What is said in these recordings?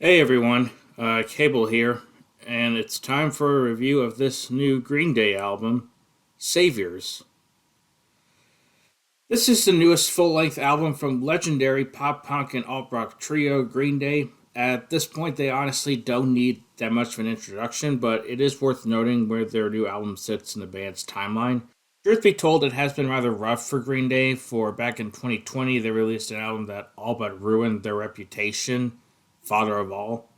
Hey everyone, Kable here, and it's time for a review of this new Green Day album, Saviors. This is the newest full length album from legendary pop punk and alt rock trio Green Day. At this point, they honestly don't need that much of an introduction, but it is worth noting where their new album sits in the band's timeline. Truth be told, it has been rather rough for Green Day, for back in 2020, they released an album that all but ruined their reputation, Father of All.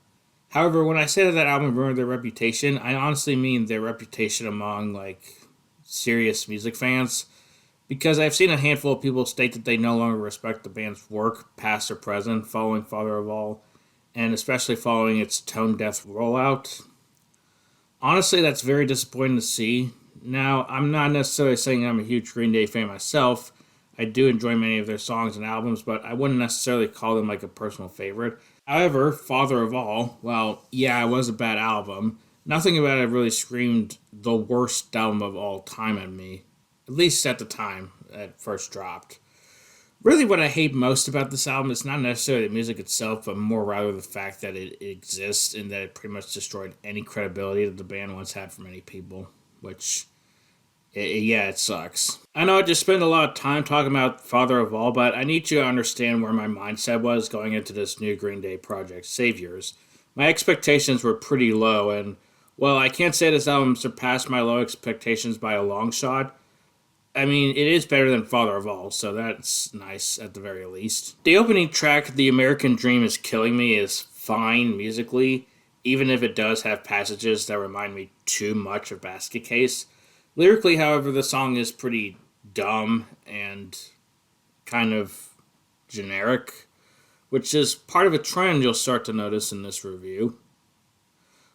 However, when I say that that album ruined their reputation, I honestly mean their reputation among serious music fans. Because I've seen a handful of people state that they no longer respect the band's work, past or present, following Father of All, and especially following its tone deaf rollout. Honestly, that's very disappointing to see. Now, I'm not necessarily saying I'm a huge Green Day fan myself. I do enjoy many of their songs and albums, but I wouldn't necessarily call them like a personal favorite. However, Father of All, well, yeah, it was a bad album. Nothing about it really screamed the worst album of all time at me, at least at the time it first dropped. Really, what I hate most about this album is not necessarily the music itself, but more rather the fact that it exists and that it pretty much destroyed any credibility that the band once had for many people, which yeah, it sucks. I know I just spent a lot of time talking about Father of All, but I need you to understand where my mindset was going into this new Green Day project, Saviors. My expectations were pretty low, and well, I can't say this album surpassed my low expectations by a long shot. I mean, it is better than Father of All, so that's nice at the very least. The opening track, The American Dream is Killing Me, is fine musically, even if it does have passages that remind me too much of Basket Case. Lyrically, however, the song is pretty dumb and kind of generic, which is part of a trend you'll start to notice in this review.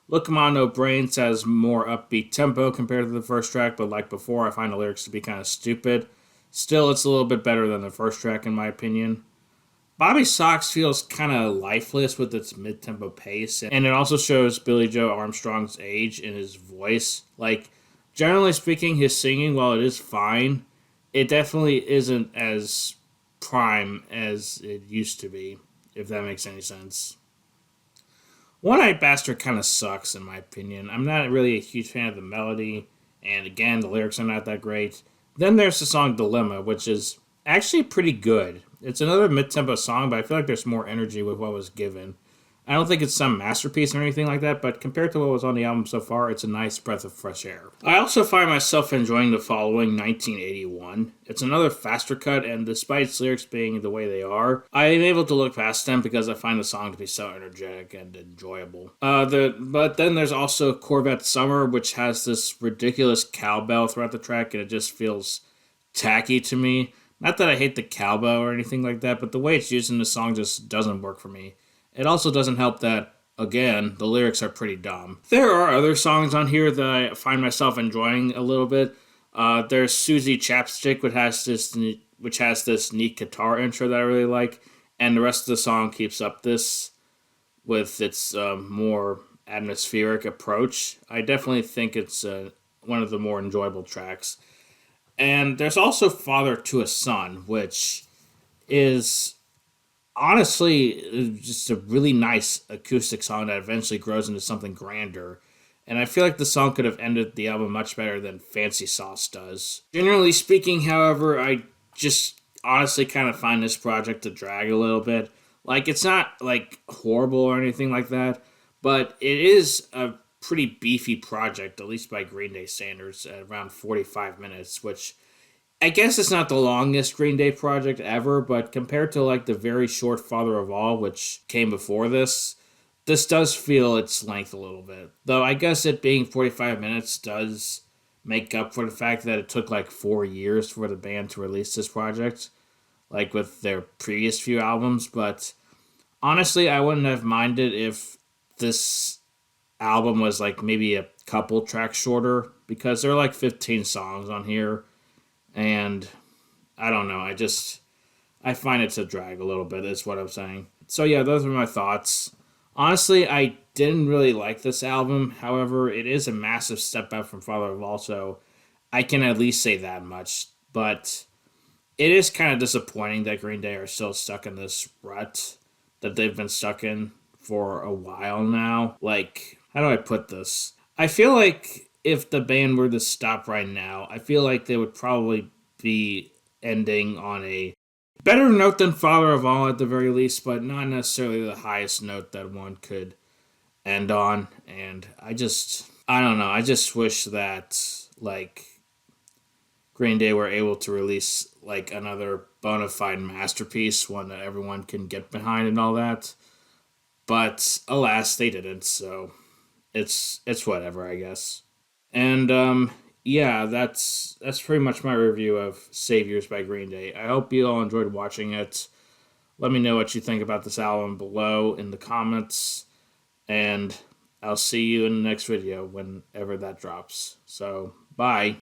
Look Come On No Brains has more upbeat tempo compared to the first track, but like before, I find the lyrics to be kind of stupid. Still, it's a little bit better than the first track, in my opinion. Bobby Sox feels kind of lifeless with its mid tempo pace, and it also shows Billy Joe Armstrong's age in his voice. Like, generally speaking, his singing, while it is fine, it definitely isn't as prime as it used to be, if that makes any sense. One Eyed Bastard kind of sucks, in my opinion. I'm not really a huge fan of the melody, and again, the lyrics are not that great. Then there's the song Dilemma, which is actually pretty good. It's another mid tempo song, but I feel like there's more energy with what was given. I don't think it's some masterpiece or anything like that, but compared to what was on the album so far, it's a nice breath of fresh air. I also find myself enjoying the following 1981. It's another faster cut, and despite its lyrics being the way they are, I am able to look past them because I find the song to be so energetic and enjoyable. But then there's also Corvette Summer, which has this ridiculous cowbell throughout the track, and it just feels tacky to me. Not that I hate the cowbell or anything like that, but the way it's used in the song just doesn't work for me. It also doesn't help that, again, the lyrics are pretty dumb. There are other songs on here that I find myself enjoying a little bit. There's Susie Chapstick, which has this neat guitar intro that I really like, and the rest of the song keeps up this with its more atmospheric approach. I definitely think it's one of the more enjoyable tracks. And there's also Father to a Son, which is honestly just a really nice acoustic song that eventually grows into something grander. And I feel like the song could have ended the album much better than Fancy Sauce does. Generally speaking, however, I just honestly kind of find this project to drag a little bit. Like, it's not like horrible or anything like that, but it is a pretty beefy project, at least by Green Day standards, at around 45 minutes, which I guess it's not the longest Green Day project ever, but compared to like the very short Father of All, which came before this does feel its length a little bit. Though I guess it being 45 minutes does make up for the fact that it took like 4 years for the band to release this project, like with their previous few albums. But honestly, I wouldn't have minded if this album was like maybe a couple tracks shorter, because there are like 15 songs on here, and I don't know. I find it to drag a little bit. Is what I'm saying. So yeah, those are my thoughts. Honestly, I didn't really like this album. However, it is a massive step up from Father of All, so I can at least say that much. But it is kind of disappointing that Green Day are still stuck in this rut that they've been stuck in for a while now. Like, how do I put this? I feel like if the band were to stop right now, I feel like they would probably be ending on a better note than Father of All at the very least, but not necessarily the highest note that one could end on. And I don't know. I just wish that, like, Green Day were able to release, like, another bona fide masterpiece, one that everyone can get behind and all that. But alas, they didn't, so it's whatever, I guess. And yeah, that's pretty much my review of Saviors by Green Day. I hope you all enjoyed watching it. Let me know what you think about this album below in the comments, and I'll see you in the next video whenever that drops. So, bye.